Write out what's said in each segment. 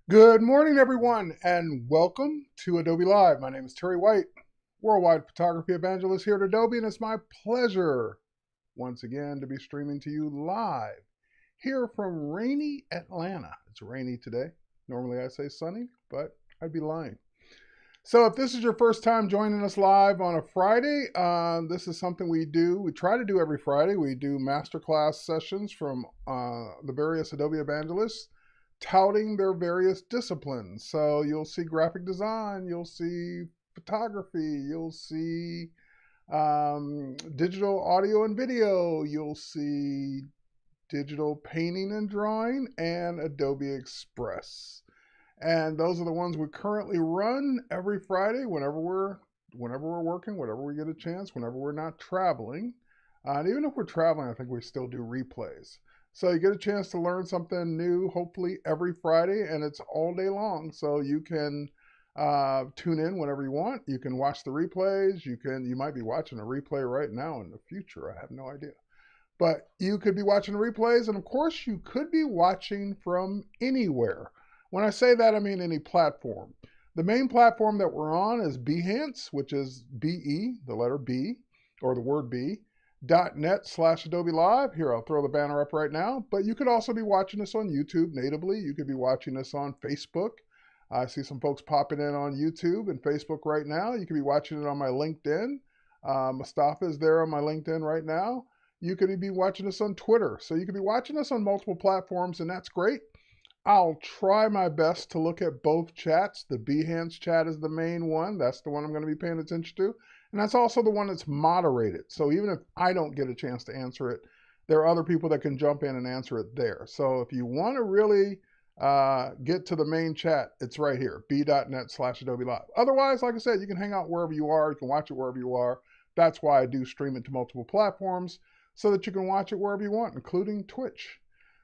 Good morning, everyone, and welcome to Adobe Live. My name is Terry White, worldwide photography evangelist here at Adobe, and it's my pleasure once again to be streaming to you live here from rainy Atlanta. It's rainy today. Normally I say sunny, but I'd be lying. So if this is your first time joining us live on a Friday, this is something we do. We try to do every Friday. We do masterclass sessions from the various Adobe evangelists touting their various disciplines. So you'll see graphic design, you'll see photography, you'll see digital audio and video, you'll see digital painting and drawing, and Adobe Express. And those are the ones we currently run every Friday whenever we're working, whenever we get a chance, whenever we're not traveling. And even if we're traveling, I think we still do replays. So you get a chance to learn something new, hopefully every Friday, and it's all day long. So you can tune in whenever you want. You can watch the replays. You might be watching a replay right now in the future. I have no idea. But you could be watching the replays, and of course, you could be watching from anywhere. When I say that, I mean any platform. The main platform that we're on is Behance, which is B-E, the letter B, or the word B, .net/Adobe Live. Here, I'll throw the banner up right now. But you could also be watching us on YouTube natively. You could be watching us on Facebook. I see some folks popping in on YouTube and Facebook right now. You could be watching it on my LinkedIn. Mustafa is there on my LinkedIn right now. You could be watching us on Twitter. So you could be watching us on multiple platforms, and that's great. I'll try my best to look at both chats. The Behance chat is the main one. That's the one I'm going to be paying attention to. And that's also the one that's moderated. So even if I don't get a chance to answer it, there are other people that can jump in and answer it there. So if you want to really get to the main chat, it's right here, b.net/Adobe Live. Otherwise, like I said, you can hang out wherever you are. You can watch it wherever you are. That's why I do stream it to multiple platforms so that you can watch it wherever you want, including Twitch.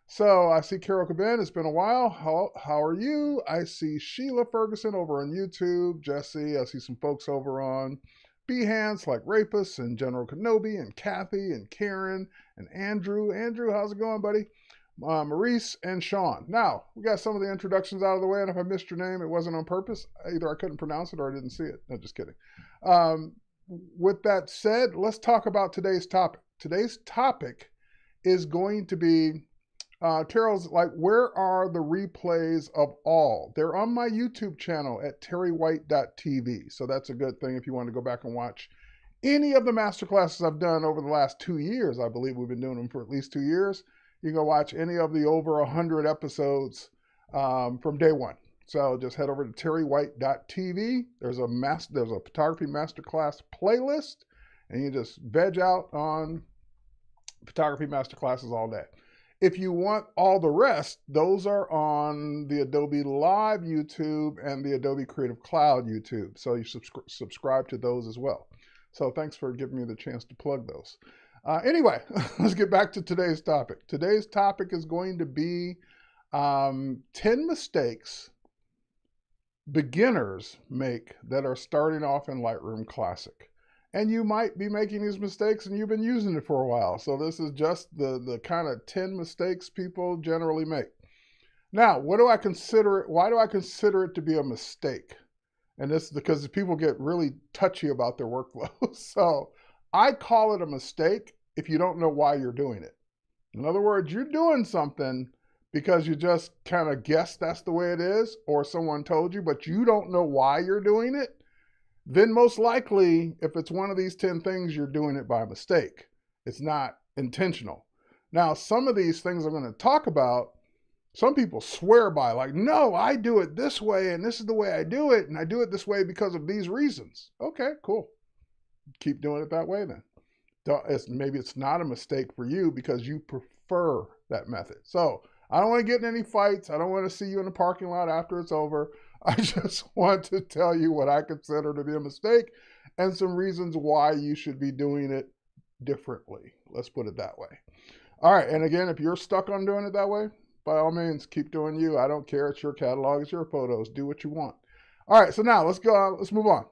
So I see Carol Cabin. It's been a while. How are you? I see Sheila Ferguson over on YouTube. Jesse. I see some folks over on Behance like Rapus and General Kenobi and Kathy and Karen and Andrew. Andrew, how's it going, buddy? Maurice and Sean. Now, we got some of the introductions out of the way, and if I missed your name, it wasn't on purpose. Either I couldn't pronounce it or I didn't see it. No, just kidding. With that said, let's talk about today's topic. Today's topic is going to be Terrell's like, where are the replays of all? They're on my YouTube channel at terrywhite.tv. So that's a good thing if you want to go back and watch any of the masterclasses I've done over the last 2 years. I believe we've been doing them for at least 2 years. You can go watch any of the over 100 episodes from day one. So just head over to terrywhite.tv. There's a photography masterclass playlist, and you just veg out on photography masterclasses all day. If you want all the rest, those are on the Adobe Live YouTube and the Adobe Creative Cloud YouTube. So you subscribe to those as well. So thanks for giving me the chance to plug those. Anyway, let's get back to today's topic. Today's topic is going to be 10 mistakes beginners make that are starting off in Lightroom Classic. And you might be making these mistakes and you've been using it for a while. So this is just the kind of 10 mistakes people generally make. Now, what do I consider it? Why do I consider it to be a mistake? And this is because people get really touchy about their workflow. So I call it a mistake if you don't know why you're doing it. In other words, you're doing something because you just kind of guess that's the way it is, or someone told you, but you don't know why you're doing it. Then most likely, if it's one of these 10 things, you're doing it by mistake. It's not intentional. Now, some of these things I'm going to talk about, some people swear by, like, no, I do it this way, and this is the way I do it, and I do it this way because of these reasons. Okay, cool. Keep doing it that way then. Maybe it's not a mistake for you because you prefer that method. So I don't want to get in any fights. I don't want to see you in the parking lot after it's over. I just want to tell you what I consider to be a mistake and some reasons why you should be doing it differently. Let's put it that way. All right. And again, if you're stuck on doing it that way, by all means, keep doing you. I don't care. It's your catalog. It's your photos. Do what you want. All right. So now let's go. Let's move on.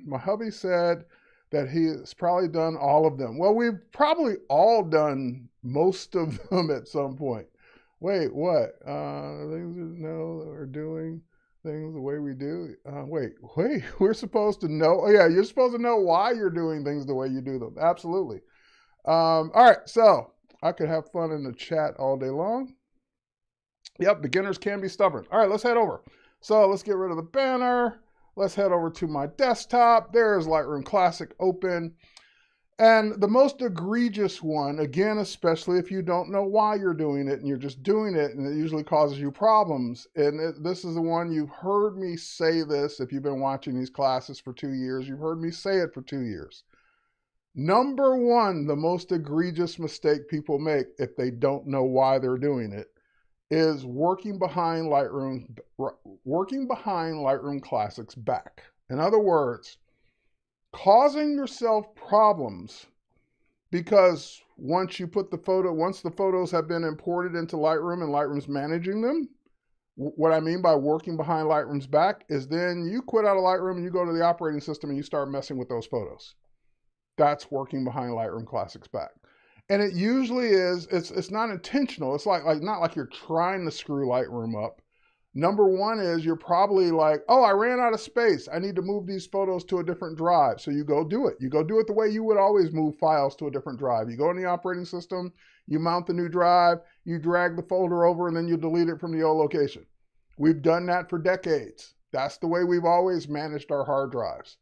My hubby said that he has probably done all of them. Well, we've probably all done most of them at some point. Wait, what? Things we know that we're doing things the way we do. Wait, we're supposed to know. Oh, yeah, you're supposed to know why you're doing things the way you do them. Absolutely. All right, so I could have fun in the chat all day long. Yep, beginners can be stubborn. All right, let's head over. So let's get rid of the banner. Let's head over to my desktop. There's Lightroom Classic open. And the most egregious one, again, especially if you don't know why you're doing it and you're just doing it and it usually causes you problems. And this is the one you've heard me say this. If you've been watching these classes for 2 years, you've heard me say it for 2 years. Number one, the most egregious mistake people make if they don't know why they're doing it is working behind Lightroom Classic's back. In other words, causing yourself problems because once the photos have been imported into Lightroom and Lightroom's managing them, what I mean by working behind Lightroom's back is then you quit out of Lightroom and you go to the operating system and you start messing with those photos. That's working behind Lightroom Classic's back. And it usually is, it's not intentional. It's like not like you're trying to screw Lightroom up. Number one is you're probably like, oh, I ran out of space. I need to move these photos to a different drive. So you go do it. You go do it the way you would always move files to a different drive. You go in the operating system, you mount the new drive, you drag the folder over, and then you delete it from the old location. We've done that for decades. That's the way we've always managed our hard drives.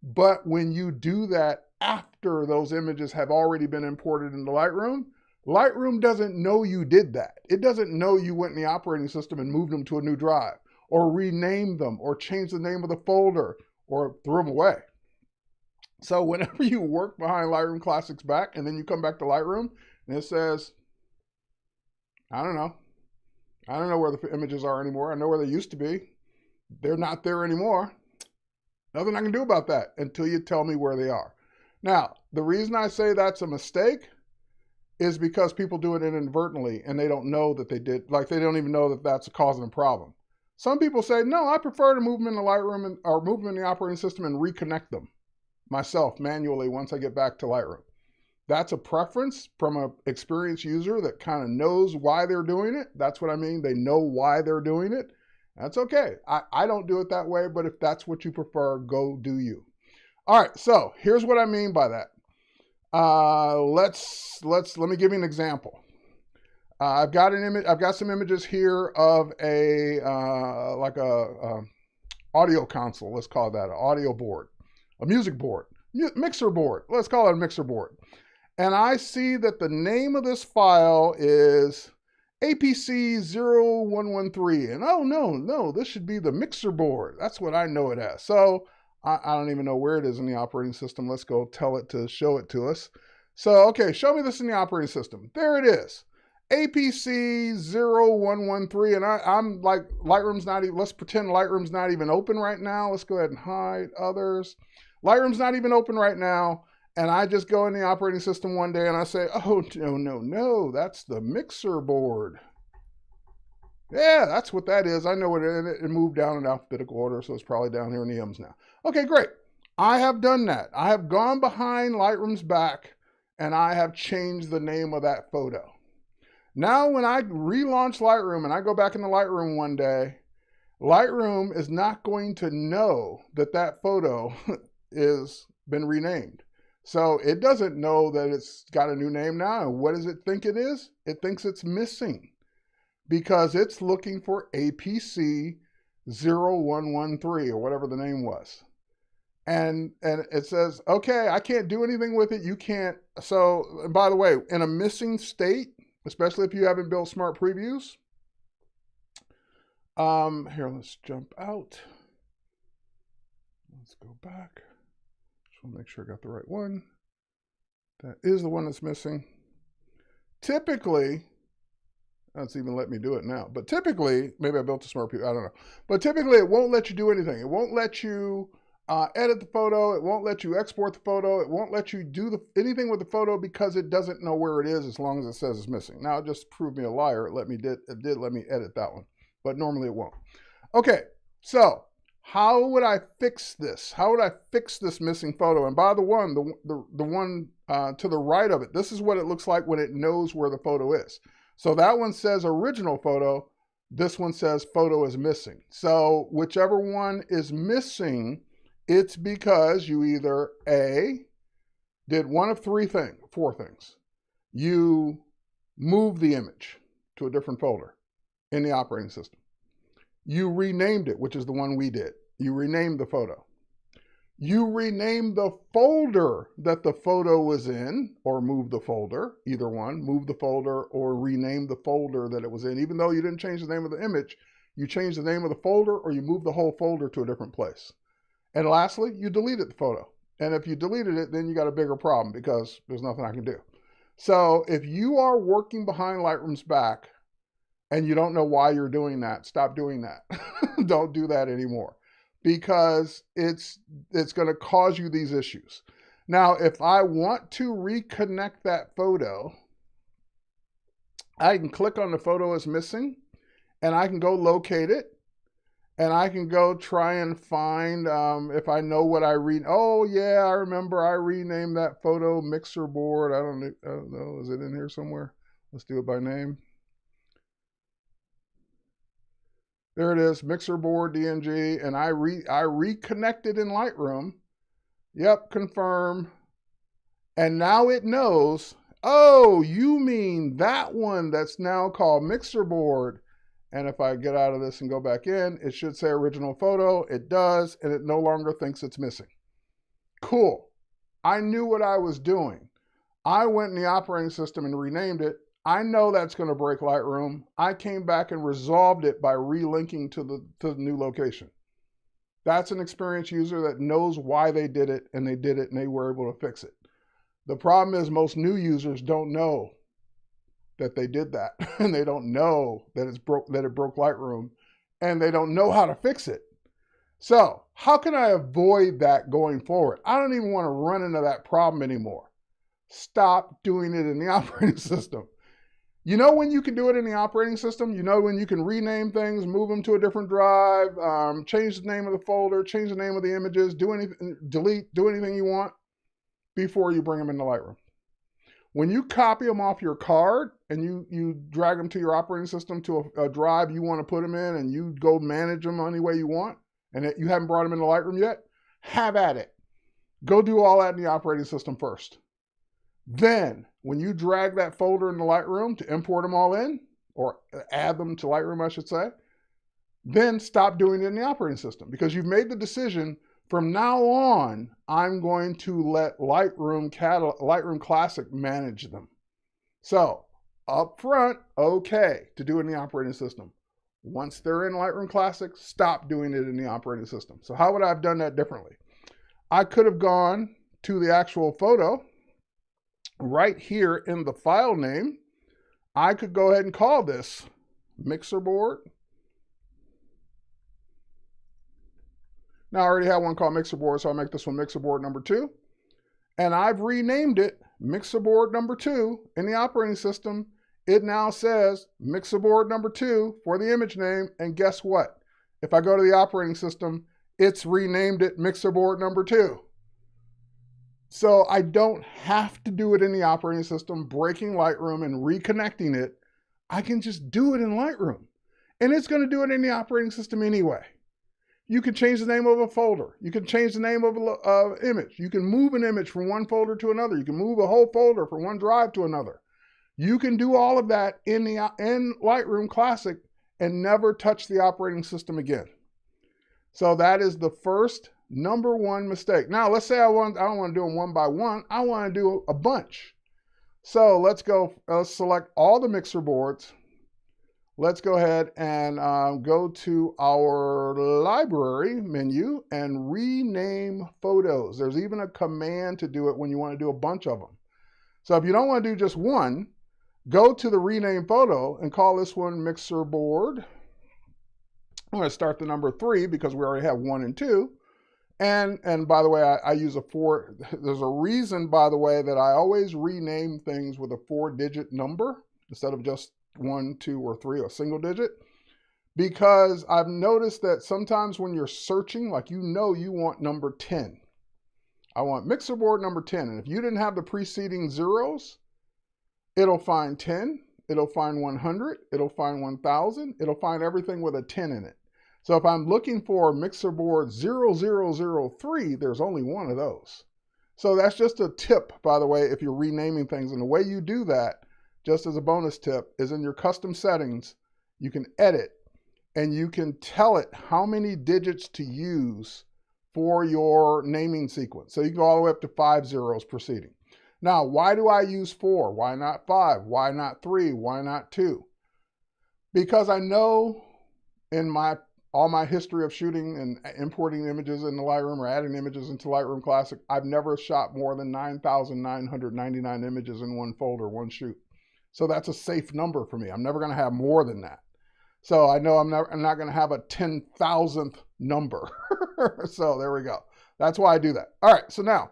But when you do that after those images have already been imported into Lightroom, Lightroom doesn't know you did that. It doesn't know you went in the operating system and moved them to a new drive, or renamed them, or changed the name of the folder, or threw them away. So whenever you work behind Lightroom Classic's back, and then you come back to Lightroom, and it says, I don't know where the images are anymore. I know where they used to be. They're not there anymore. Nothing I can do about that until you tell me where they are. Now, the reason I say that's a mistake is because people do it inadvertently and they don't know that they did, like they don't even know that that's causing a problem. Some people say, no, I prefer to move them in the Lightroom or move them in the operating system and reconnect them myself manually once I get back to Lightroom. That's a preference from an experienced user that kind of knows why they're doing it. That's what I mean. They know why they're doing it. That's okay. I don't do it that way, but if that's what you prefer, go do you. All right, so here's what I mean by that. Let me give you an example. I've got an image. I've got some images here of a audio console. Let's call that an audio board, a music board, mixer board. Let's call it a mixer board. And I see that the name of this file is APC0113. And oh, no, this should be the mixer board. That's what I know it as. So I don't even know where it is in the operating system. Let's go tell it to show it to us. So, okay, show me this in the operating system. There it is. APC0113. And I'm like, Lightroom's not even, let's pretend Lightroom's not even open right now. Let's go ahead and hide others. Lightroom's not even open right now. And I just go in the operating system one day and I say, oh, no, that's the mixer board. Yeah, that's what that is. I know it moved down in alphabetical order, so it's probably down here in the M's now. Okay, great. I have done that. I have gone behind Lightroom's back and I have changed the name of that photo. Now, when I relaunch Lightroom and I go back into Lightroom one day, Lightroom is not going to know that that photo is been renamed. So it doesn't know that it's got a new name now. And what does it think it is? It thinks it's missing because it's looking for APC0113 or whatever the name was. And it says, okay, I can't do anything with it. You can't. So, and by the way, in a missing state, especially if you haven't built smart previews. Here, let's jump out. Let's go back. Make sure I got the right one. That is the one that's missing. Typically, that's even let me do it now. But typically, maybe I built a smart preview, I don't know. But typically, it won't let you do anything. It won't let you edit the photo. It won't let you export the photo. It won't let you do anything with the photo because it doesn't know where it is as long as it says it's missing. Now, it just proved me a liar. It did let me edit that one. But normally it won't. Okay, so how would I fix this? How would I fix this missing photo? And by the one to the right of it, this is what it looks like when it knows where the photo is. So that one says original photo. This one says photo is missing. So whichever one is missing, it's because you either A, did one of four things. You moved the image to a different folder in the operating system. You renamed it, which is the one we did. You renamed the photo. You renamed the folder that the photo was in, or moved the folder, either one, move the folder or rename the folder that it was in. Even though you didn't change the name of the image, you changed the name of the folder or you moved the whole folder to a different place. And lastly, you deleted the photo. And if you deleted it, then you got a bigger problem because there's nothing I can do. So if you are working behind Lightroom's back and you don't know why you're doing that, stop doing that. Don't do that anymore, because it's going to cause you these issues. Now, if I want to reconnect that photo, I can click on the photo is missing and I can go locate it. And I can go try and find, if I know what I oh yeah, I remember I renamed that photo mixer board. I don't know, is it in here somewhere? Let's do it by name. There it is, mixer board DNG, and I reconnected in Lightroom. Yep, confirm. And now it knows, oh, you mean that one that's now called mixer board. And if I get out of this and go back in, it should say original photo. It does, and it no longer thinks it's missing. Cool. I knew what I was doing. I went in the operating system and renamed it. I know that's going to break Lightroom. I came back and resolved it by relinking to the new location. That's an experienced user that knows why they did it, and they were able to fix it. The problem is most new users don't know that they did that, and they don't know that it broke Lightroom, and they don't know how to fix it. So how can I avoid that going forward? I don't even want to run into that problem anymore. Stop doing it in the operating system. You know when you can do it in the operating system? You know when you can rename things, move them to a different drive, change the name of the folder, change the name of the images, do anything, delete, do anything you want before you bring them into Lightroom. When you copy them off your card and you drag them to your operating system to a drive you want to put them in, and you go manage them any way you want, and you haven't brought them into Lightroom yet, have at it. Go do all that in the operating system first. Then, when you drag that folder into Lightroom to import them all in, or add them to Lightroom, I should say, then stop doing it in the operating system, because you've made the decision, from now on, I'm going to let Lightroom Classic manage them. So, up front, okay to do it in the operating system. Once they're in Lightroom Classic, stop doing it in the operating system. So how would I have done that differently? I could have gone to the actual photo right here in the file name. I could go ahead and call this mixer board. Now I already have one called mixer board, so I'll make this one mixer board number 2. And I've renamed it mixer board number 2 in the operating system. It now says mixer board number 2 for the image name. And guess what? If I go to the operating system, it's renamed it mixer board number 2. So I don't have to do it in the operating system, breaking Lightroom and reconnecting it. I can just do it in Lightroom. And it's going to do it in the operating system anyway. You can change the name of a folder. You can change the name of an image. You can move an image from one folder to another. You can move a whole folder from one drive to another. You can do all of that in Lightroom Classic and never touch the operating system again. So that is the first number one mistake. Now, let's say I don't want to do them one by one. I want to do a bunch. So let's select all the mixer boards. Let's go ahead and go to our library menu and rename photos. There's even a command to do it when you want to do a bunch of them. So if you don't want to do just one, go to the rename photo and call this one mixer board. I'm going to start the number 3 because we already have 1 and 2. And by the way, I use a 4. There's a reason, by the way, that I always rename things with a 4-digit number instead of just 1, 2, or 3, or single digit, because I've noticed that sometimes when you're searching, like you want number 10. I want mixer board number 10. And if you didn't have the preceding zeros, it'll find 10. it'll find 100, it'll find 1000, it'll find everything with a 10 in it. So if I'm looking for mixer board 0003, there's only one of those. So that's just a tip, by the way, if you're renaming things. And the way you do that, just as a bonus tip, is in your custom settings, you can edit and you can tell it how many digits to use for your naming sequence. So you can go all the way up to 5 zeros preceding. Now, why do I use 4? Why not 5? Why not 3? Why not 2? Because I know in all my history of shooting and importing images into Lightroom or adding images into Lightroom Classic, I've never shot more than 9,999 images in one folder, one shoot. So that's a safe number for me. I'm never going to have more than that. So I know I'm not going to have a 10,000th number. So there we go. That's why I do that. All right, so now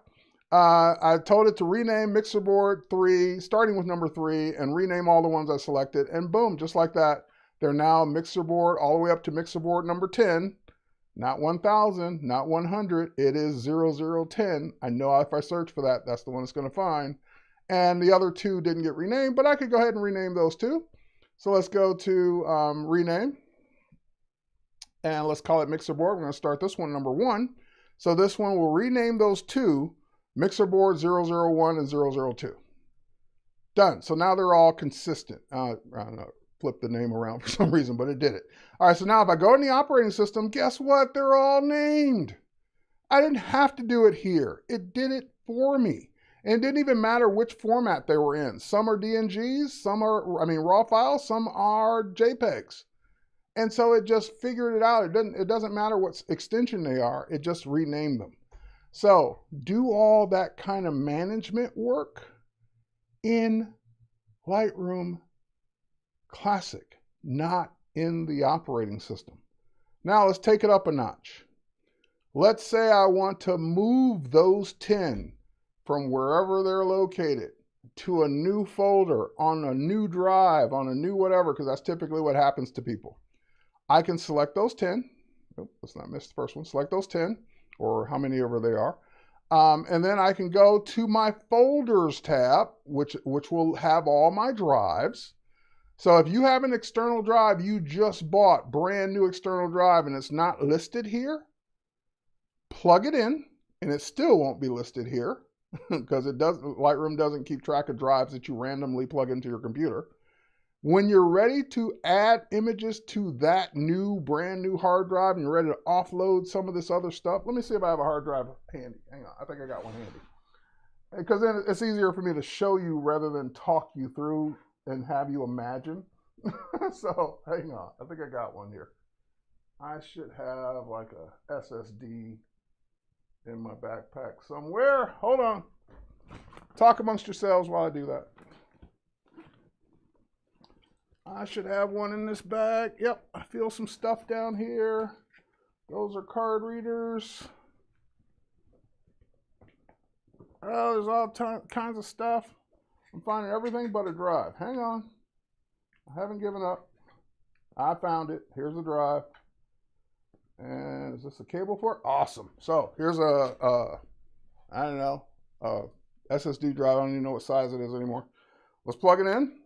I told it to rename mixer board 3, starting with number 3, and rename all the ones I selected. And boom, just like that, they're now mixer board all the way up to mixer board number 10. Not 1000, not 100. It is 0010. I know if I search for that, that's the one it's going to find. And the other 2 didn't get renamed, but I could go ahead and rename those 2. So let's go to rename. And let's call it mixer board. We're going to start this one number 1. So this one will rename those 2, mixer board 001 and 002. Done. So now they're all consistent. I don't know. Flip the name around for some reason, but it did it. All right, so now if I go in the operating system, guess what? They're all named. I didn't have to do it here. It did it for me. And it didn't even matter which format they were in. Some are DNGs, some are, raw files, some are JPEGs. And so it just figured it out. It doesn't matter what extension they are, it just renamed them. So do all that kind of management work in Lightroom Classic, not in the operating system. Now let's take it up a notch. Let's say I want to move those 10 from wherever they're located to a new folder, on a new drive, on a new whatever, because that's typically what happens to people. I can select those 10. Oh, let's not miss the first one. Select those 10, or how many ever they are. And then I can go to my folders tab, which will have all my drives. So if you have an external drive you just bought, brand new external drive, and it's not listed here, plug it in, and it still won't be listed here because Lightroom doesn't keep track of drives that you randomly plug into your computer. When you're ready to add images to that new, brand new hard drive and you're ready to offload some of this other stuff, let me see if I have a hard drive handy. Hang on, I think I got one handy. Because then it's easier for me to show you rather than talk you through and have you imagine. So hang on, I think I got one here. I should have like a SSD in my backpack somewhere. Hold on. Talk amongst yourselves while I do that. I should have one in this bag. Yep, I feel some stuff down here. Those are card readers. Oh, there's all kinds of stuff. I'm finding everything but a drive. Hang on. I haven't given up. I found it. Here's the drive. And is this a cable for it? Awesome. So here's a I don't know, SSD drive. I don't even know what size it is anymore. Let's plug it in.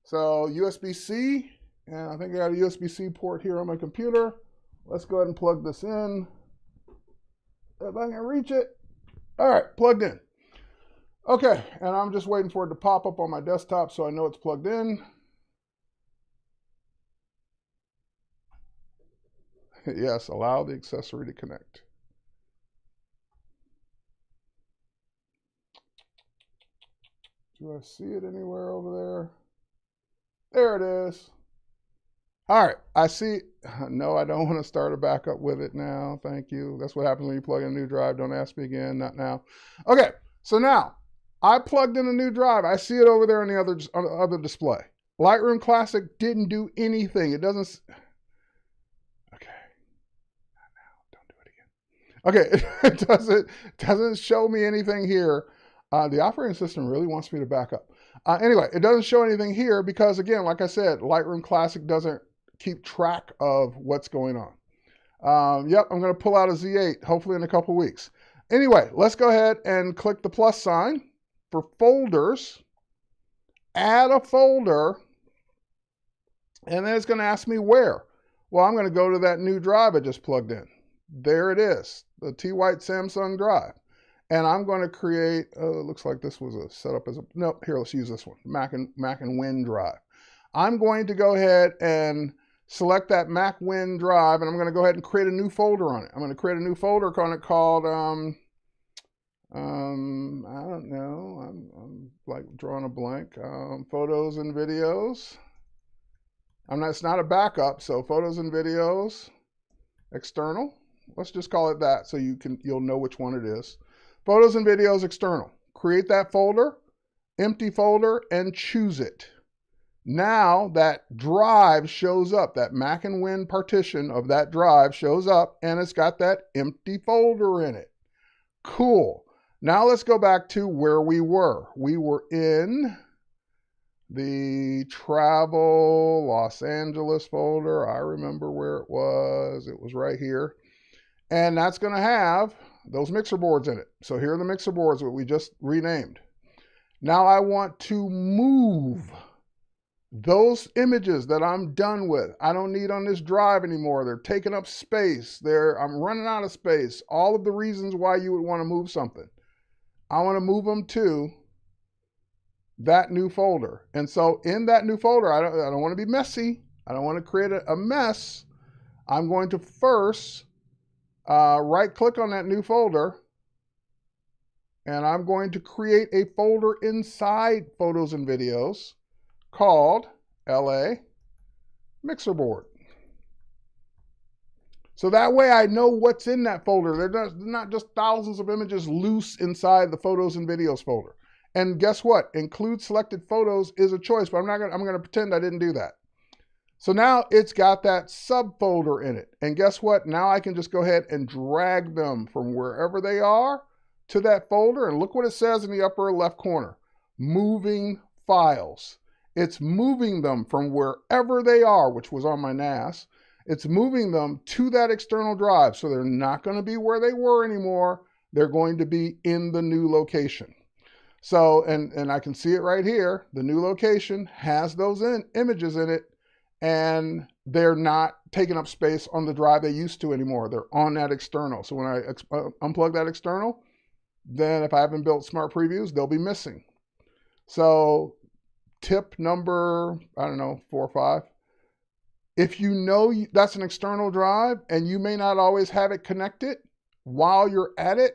So USB-C, and I think I got a USB-C port here on my computer. Let's go ahead and plug this in. If I can reach it. All right, plugged in. Okay, and I'm just waiting for it to pop up on my desktop so I know it's plugged in. Yes, allow the accessory to connect. Do I see it anywhere over there? There it is. All right, I see. No, I don't want to start a backup with it now. Thank you. That's what happens when you plug in a new drive. Don't ask me again, not now. Okay, so now I plugged in a new drive. I see it over there on the other display. Lightroom Classic didn't do anything. It doesn't. Okay, not now. Don't do it again. Okay, it doesn't show me anything here. The operating system really wants me to back up. Anyway, it doesn't show anything here because, again, like I said, Lightroom Classic doesn't keep track of what's going on. Yep, I'm going to pull out a Z8, hopefully in a couple weeks. Anyway, let's go ahead and click the plus sign for folders. add a folder, and then it's going to ask me where. Well, I'm going to go to that new drive I just plugged in. There it is, the T White Samsung drive. And I'm going to create, it looks like this was a setup as a, no, here, let's use this one, Mac and Win drive. I'm going to go ahead and select that Mac Win drive, and I'm going to go ahead and create a new folder on it. I'm going to create a new folder on it called, I don't know, I'm like drawing a blank, photos and videos. It's not a backup, so photos and videos, external. Let's just call it that so you'll know which one it is. Photos and videos external. Create that folder, empty folder, and choose it. Now that drive shows up, that Mac and Win partition of that drive shows up, and it's got that empty folder in it. Cool. Now let's go back to where we were. We were in the travel Los Angeles folder. I remember where it was. It was right here. And that's going to have those mixer boards in it. So here are the mixer boards that we just renamed. Now I want to move those images that I'm done with. I don't need on this drive anymore. They're taking up space. I'm running out of space. All of the reasons why you would want to move something. I want to move them to that new folder. And so in that new folder, I don't want to be messy. I don't want to create a mess. I'm going to first right click on that new folder, and I'm going to create a folder inside Photos and Videos called LA Mixer Board. So that way I know what's in that folder. They're not just thousands of images loose inside the Photos and Videos folder. And guess what? Include selected photos is a choice, but I'm going to pretend I didn't do that. So now it's got that subfolder in it. And guess what? Now I can just go ahead and drag them from wherever they are to that folder. And look what it says in the upper left corner. Moving files. It's moving them from wherever they are, which was on my NAS. It's moving them to that external drive. So they're not going to be where they were anymore. They're going to be in the new location. So, and I can see it right here. The new location has those images in it, and they're not taking up space on the drive they used to anymore. They're on that external. So when I unplug that external, then if I haven't built smart previews, they'll be missing. So tip number, I don't know, 4 or 5. If you know that's an external drive and you may not always have it connected while you're at it,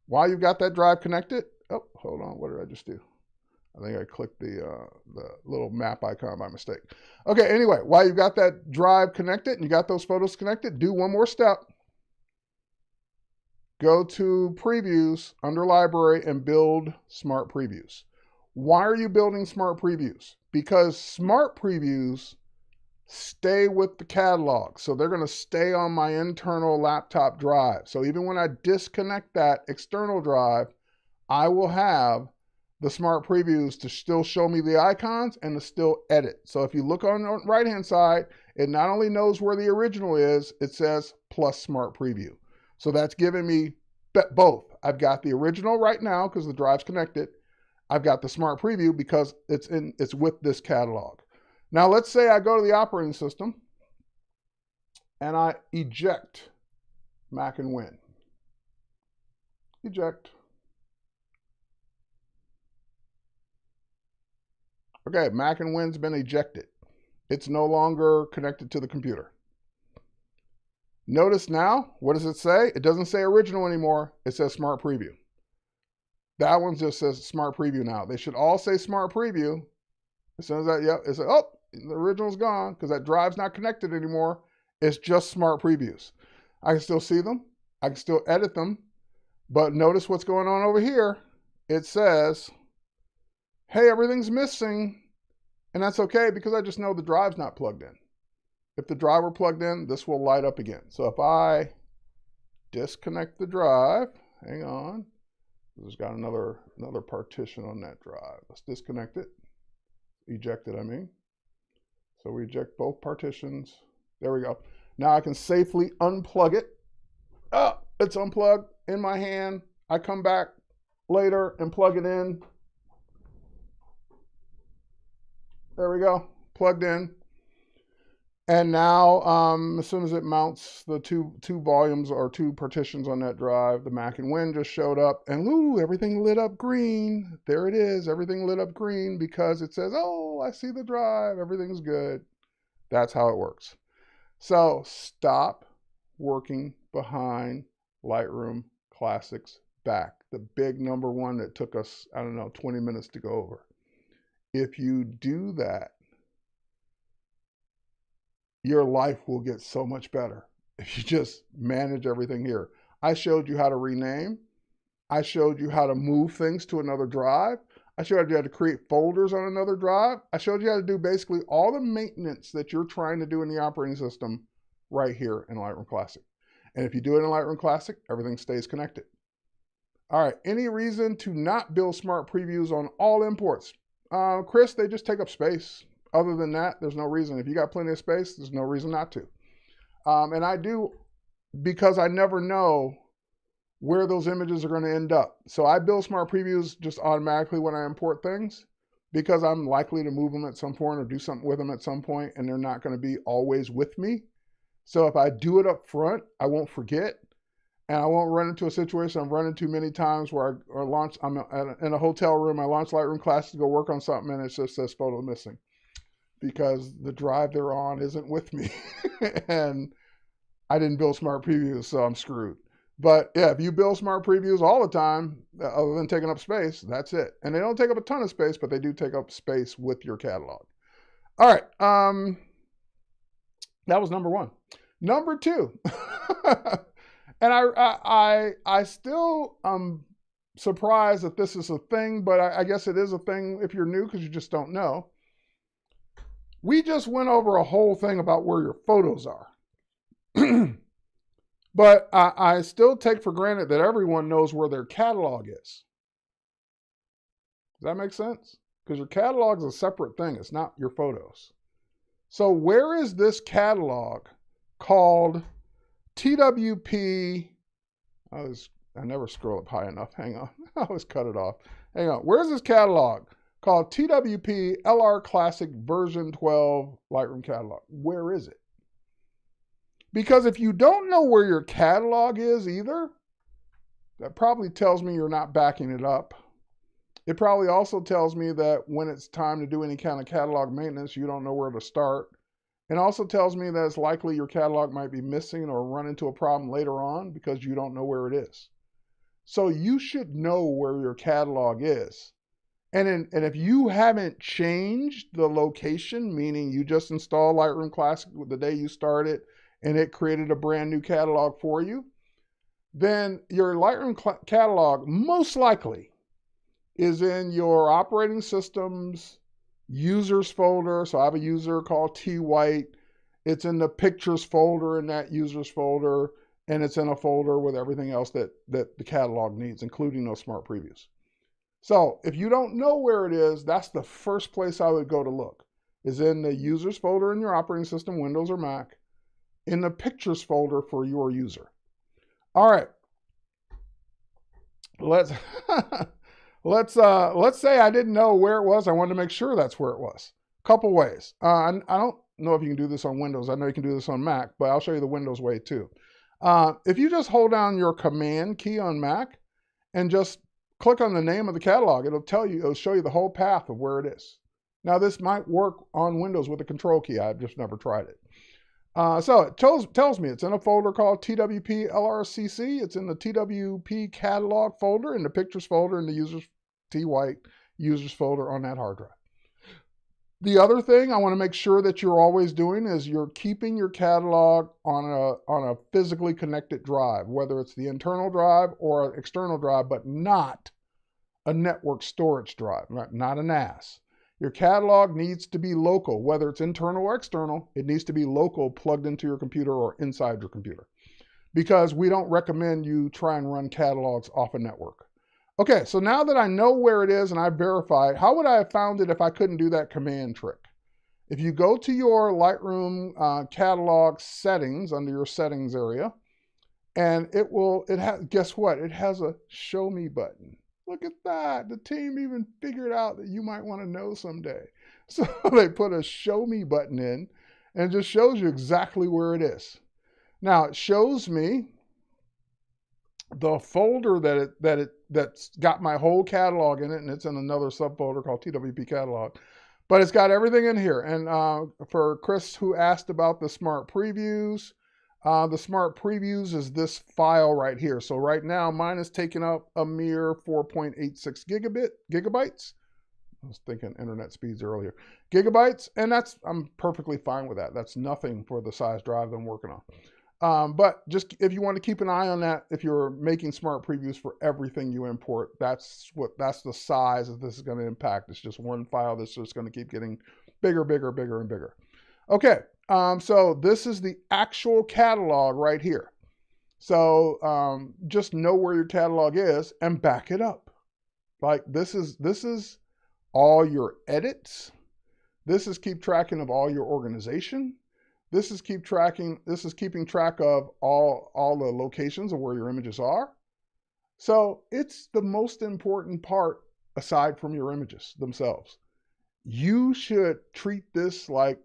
while you've got that drive connected, oh, hold on, what did I just do? I think I clicked the little map icon by mistake. Okay, anyway, while you've got that drive connected and you got those photos connected, do one more step. Go to Previews under Library and build Smart Previews. Why are you building Smart Previews? Because Smart Previews stay with the catalog. So they're going to stay on my internal laptop drive. So even when I disconnect that external drive, I will have the smart previews to still show me the icons and to still edit. So if you look on the right-hand side, it not only knows where the original is, it says plus smart preview. So that's giving me both. I've got the original right now because the drive's connected. I've got the smart preview because it's with this catalog. Now let's say I go to the operating system and I eject Mac and Win. Eject. Okay, Mac and Win's been ejected. It's no longer connected to the computer. Notice now, what does it say? It doesn't say original anymore. It says Smart Preview. That one just says Smart Preview now. They should all say Smart Preview. As soon as that, yep, it's like, oh, the original's gone because that drive's not connected anymore. It's just Smart Previews. I can still see them. I can still edit them. But notice what's going on over here. It says, hey, everything's missing. And that's okay because I just know the drive's not plugged in. If the drive were plugged in, this will light up again. So if I disconnect the drive, hang on, there's got another partition on that drive. Let's disconnect it. Eject it, I mean. So we eject both partitions. There we go. Now I can safely unplug it. Oh, it's unplugged in my hand. I come back later and plug it in. There we go, plugged in. And now, as soon as it mounts the two volumes or two partitions on that drive, the Mac and Win just showed up, and ooh, everything lit up green. There it is, everything lit up green because it says, oh, I see the drive, everything's good. That's how it works. So stop working behind Lightroom Classic's back, the big number one that took us, I don't know, 20 minutes to go over. If you do that, your life will get so much better if you just manage everything here. I showed you how to rename. I showed you how to move things to another drive. I showed you how to create folders on another drive. I showed you how to do basically all the maintenance that you're trying to do in the operating system right here in Lightroom Classic. And if you do it in Lightroom Classic, everything stays connected. All right, any reason to not build smart previews on all imports? Chris, they just take up space. Other than that, there's no reason. If you got plenty of space, there's no reason not to. And I do, because I never know where those images are going to end up. So I build smart previews just automatically when I import things, because I'm likely to move them at some point or do something with them at some point, and they're not going to be always with me. So if I do it up front, I won't forget, and I won't run into a situation I've run into many times where I'm in a hotel room, I launch Lightroom Classic to go work on something, and it just says photo missing, because the drive they're on isn't with me and I didn't build smart previews, so I'm screwed. But yeah, if you build smart previews all the time, other than taking up space, that's it. And they don't take up a ton of space, but they do take up space with your catalog. All right, that was number one. Number two, and I still am surprised that this is a thing, but I guess it is a thing if you're new because you just don't know. We just went over a whole thing about where your photos are. But I still take for granted that everyone knows where their catalog is. Does that make sense? Because your catalog is a separate thing. It's not your photos. So where is this catalog called TWP? I never scroll up high enough. Hang on. I always cut it off. Hang on. Where's this catalog called TWP LR Classic version 12 Lightroom catalog? Where is it? Because if you don't know where your catalog is either, that probably tells me you're not backing it up. It probably also tells me that when it's time to do any kind of catalog maintenance, you don't know where to start. It also tells me that it's likely your catalog might be missing or run into a problem later on because you don't know where it is. So you should know where your catalog is. And if you haven't changed the location, meaning you just installed Lightroom Classic the day you started and it created a brand new catalog for you, then your Lightroom catalog most likely is in your operating system's users folder. So I have a user called T White. It's in the pictures folder in that users folder, and it's in a folder with everything else that the catalog needs, including those smart previews. So if you don't know where it is, that's the first place I would go to look, is in the users folder in your operating system, Windows or Mac, in the pictures folder for your user. All right, let's say I didn't know where it was. I wanted to make sure that's where it was. Couple ways. I don't know if you can do this on Windows. I know you can do this on Mac, but I'll show you the Windows way too. If you just hold down your Command key on Mac and just click on the name of the catalog, it'll show you the whole path of where it is. Now this might work on Windows with the Control key. I've just never tried it. So it tells me it's in a folder called TWP LRCC. It's in the TWP catalog folder, in the pictures folder, in the users T White users folder on that hard drive. The other thing I want to make sure that you're always doing is you're keeping your catalog on a physically connected drive, whether it's the internal drive or an external drive, but not a network storage drive, not a NAS. Your catalog needs to be local, whether it's internal or external. It needs to be local, plugged into your computer or inside your computer, because we don't recommend you try and run catalogs off a network. Okay, so now that I know where it is and I verify, how would I have found it if I couldn't do that command trick? If you go to your Lightroom catalog settings under your settings area, and guess what? It has a show me button. Look at that. The team even figured out that you might want to know someday. So they put a show me button in and it just shows you exactly where it is. Now it shows me the folder that's got my whole catalog in it, and it's in another subfolder called TWP catalog. But it's got everything in here. And for Chris who asked about the smart previews, the smart previews is this file right here. So right now mine is taking up a mere 4.86 gigabytes. I was thinking internet speeds earlier. Gigabytes, and I'm perfectly fine with that. That's nothing for the size drive that I'm working on. But just if you want to keep an eye on that, if you're making smart previews for everything you import, that's the size that this is going to impact. It's just one file that's just going to keep getting bigger, bigger, bigger, and bigger. Okay, so this is the actual catalog right here. So just know where your catalog is and back it up. Like this is all your edits. This is keep tracking of all your organization. This is keeping track of all the locations of where your images are. So it's the most important part aside from your images themselves. You should treat this like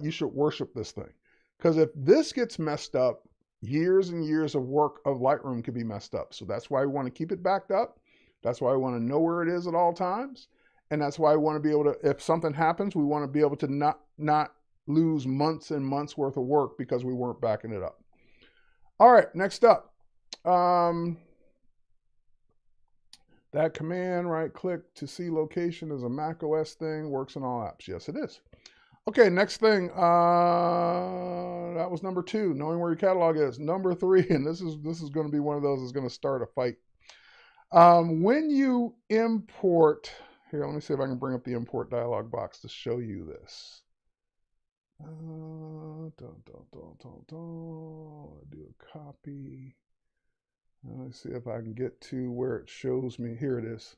you should worship this thing. Because if this gets messed up, years and years of work of Lightroom could be messed up. So that's why we want to keep it backed up. That's why we want to know where it is at all times. And that's why we want to be able to, if something happens, we want to be able to not lose months and months worth of work because we weren't backing it up. All right, next up. That command, right click to see location is a Mac OS thing, works in all apps. Yes, it is. Okay, next thing. That was number 2, knowing where your catalog is. Number 3, and this is going to be one of those that's going to start a fight. When you import, here, let me see if I can bring up the import dialog box to show you this. Do a copy. Let's see if I can get to where it shows me. Here it is.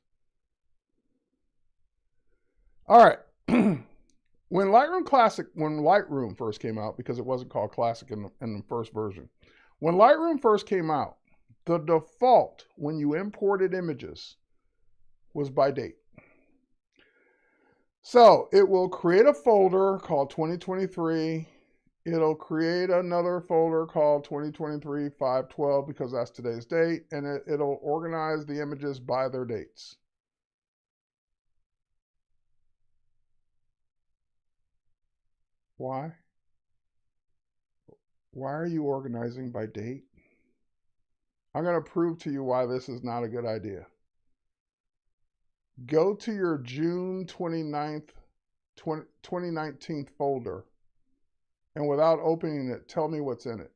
All right. When Lightroom first came out, because it wasn't called Classic in the first version. When Lightroom first came out, the default when you imported images was by date. So it will create a folder called 2023. It'll create another folder called 2023-512 because that's today's date, and it'll organize the images by their dates. Why? Why are you organizing by date? I'm going to prove to you why this is not a good idea. Go to your June 29th, 2019 folder, and without opening it, tell me what's in it.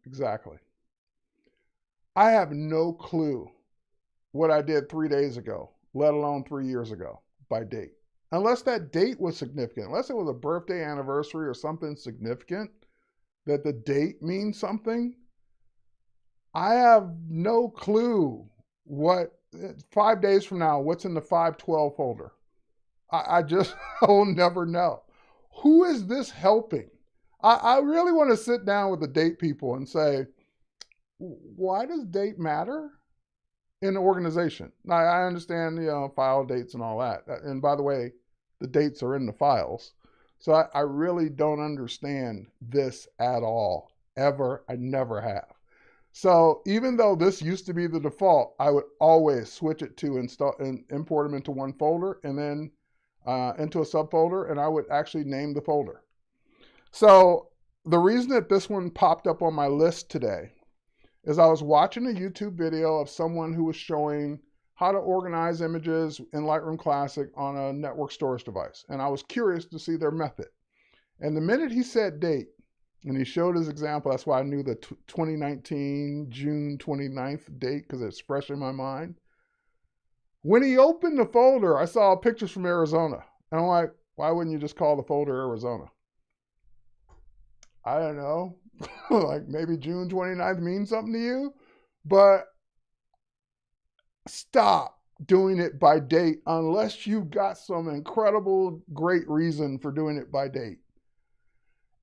Exactly. I have no clue what I did 3 days ago, let alone 3 years ago, by date. Unless that date was significant, unless it was a birthday, anniversary, or something significant, that the date means something, I have no clue what, 5 days from now, what's in the 512 folder. I will never know. Who is this helping? I really want to sit down with the date people and say, why does date matter in the organization? Now, I understand, file dates and all that. And by the way, the dates are in the files. So I really don't understand this at all, ever. I never have. So even though this used to be the default, I would always switch it to install and import them into one folder and then into a subfolder, and I would actually name the folder. So the reason that this one popped up on my list today is I was watching a YouTube video of someone who was showing how to organize images in Lightroom Classic on a network storage device. And I was curious to see their method. And the minute he said date, and he showed his example, that's why I knew the 2019 June 29th date, because it's fresh in my mind. When he opened the folder, I saw pictures from Arizona. And I'm like, why wouldn't you just call the folder Arizona? I don't know. Like maybe June 29th means something to you, but stop doing it by date unless you've got some incredible, great reason for doing it by date.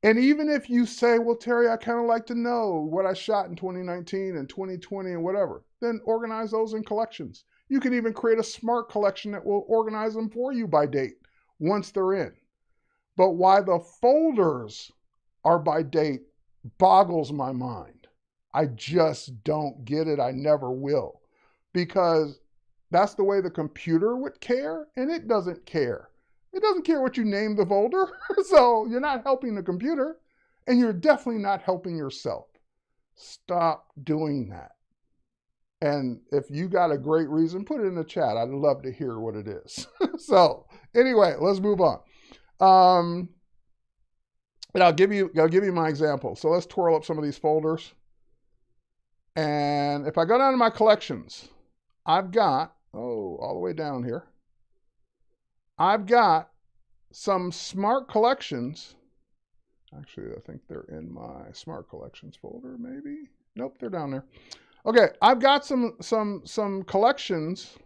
And even if you say, well, Terry, I kind of like to know what I shot in 2019 and 2020 and whatever, then organize those in collections. You can even create a smart collection that will organize them for you by date once they're in. But why the folders are by date boggles my mind. I just don't get it. I never will. Because that's the way the computer would care, and it doesn't care. It doesn't care what you name the folder. So you're not helping the computer, and you're definitely not helping yourself. Stop doing that. And if you got a great reason, put it in the chat. I'd love to hear what it is. So anyway, let's move on. And I'll give you my example. So let's twirl up some of these folders. And if I go down to my collections, I've got, all the way down here, I've got some smart collections. Actually, I think they're in my smart collections folder, maybe. Nope, they're down there. Okay, I've got some collections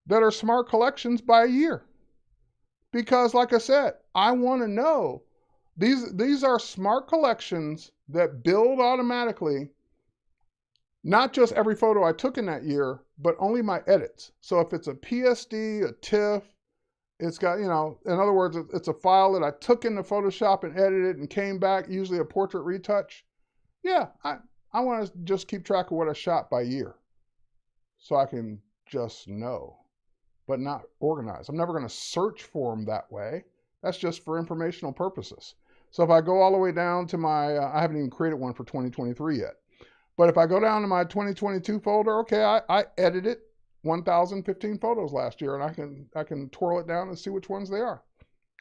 that are smart collections by a year. Because like I said, I want to know, these are smart collections that build automatically, not just every photo I took in that year, but only my edits. So if it's a PSD, a TIFF, it's got, in other words, it's a file that I took into Photoshop and edited and came back, usually a portrait retouch. Yeah, I want to just keep track of what I shot by year so I can just know, but not organize. I'm never going to search for them that way. That's just for informational purposes. So if I go all the way down to my, I haven't even created one for 2023 yet, but if I go down to my 2022 folder, okay, I edited 1,015 photos last year, and I can twirl it down and see which ones they are.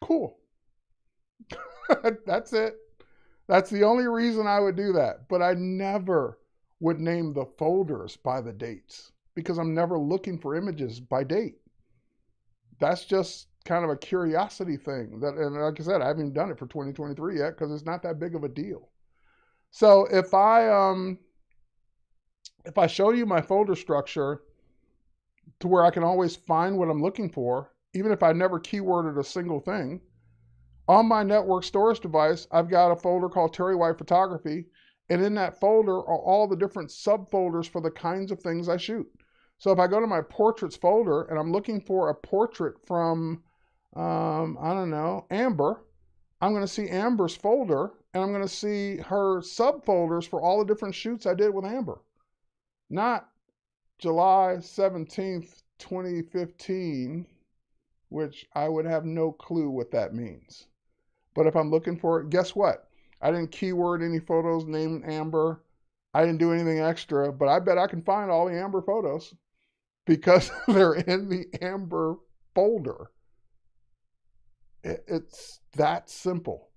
Cool. That's it. That's the only reason I would do that. But I never would name the folders by the dates because I'm never looking for images by date. That's just kind of a curiosity thing. And like I said, I haven't even done it for 2023 yet because it's not that big of a deal. So if I show you my folder structure to where I can always find what I'm looking for, even if I never keyworded a single thing, on my network storage device, I've got a folder called Terry White Photography, and in that folder are all the different subfolders for the kinds of things I shoot. So if I go to my portraits folder and I'm looking for a portrait from, I don't know, Amber, I'm going to see Amber's folder, and I'm going to see her subfolders for all the different shoots I did with Amber. Not July 17th, 2015, which I would have no clue what that means. But if I'm looking for it, guess what? I didn't keyword any photos named Amber. I didn't do anything extra, but I bet I can find all the Amber photos because they're in the Amber folder. It's that simple.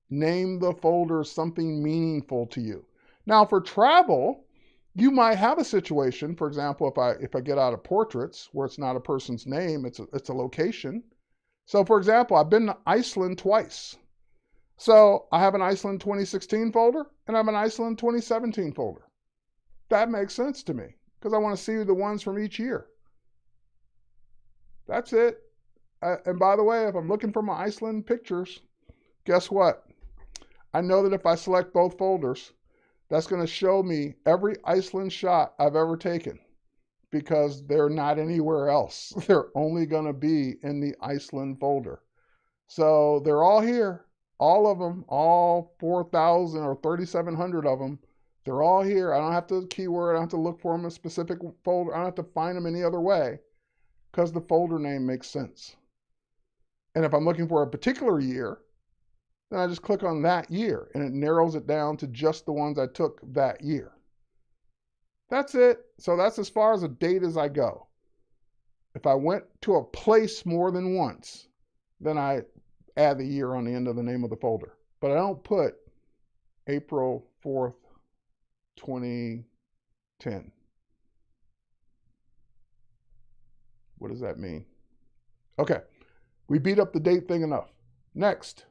Name the folder something meaningful to you. Now for travel, you might have a situation, for example, if I get out of portraits where it's not a person's name, it's a location. So for example, I've been to Iceland twice. So I have an Iceland 2016 folder and I have an Iceland 2017 folder. That makes sense to me because I want to see the ones from each year. That's it. And by the way, if I'm looking for my Iceland pictures, guess what? I know that if I select both folders, that's going to show me every Iceland shot I've ever taken because they're not anywhere else. They're only going to be in the Iceland folder. So they're all here. All of them, all 4,000 or 3,700 of them, they're all here. I don't have to keyword. I don't have to look for them in a specific folder. I don't have to find them any other way because the folder name makes sense. And if I'm looking for a particular year, then I just click on that year and it narrows it down to just the ones I took that year. That's it. So that's as far as a date as I go. If I went to a place more than once, then I add the year on the end of the name of the folder. But I don't put April 4th, 2010. What does that mean? Okay, we beat up the date thing enough. Next.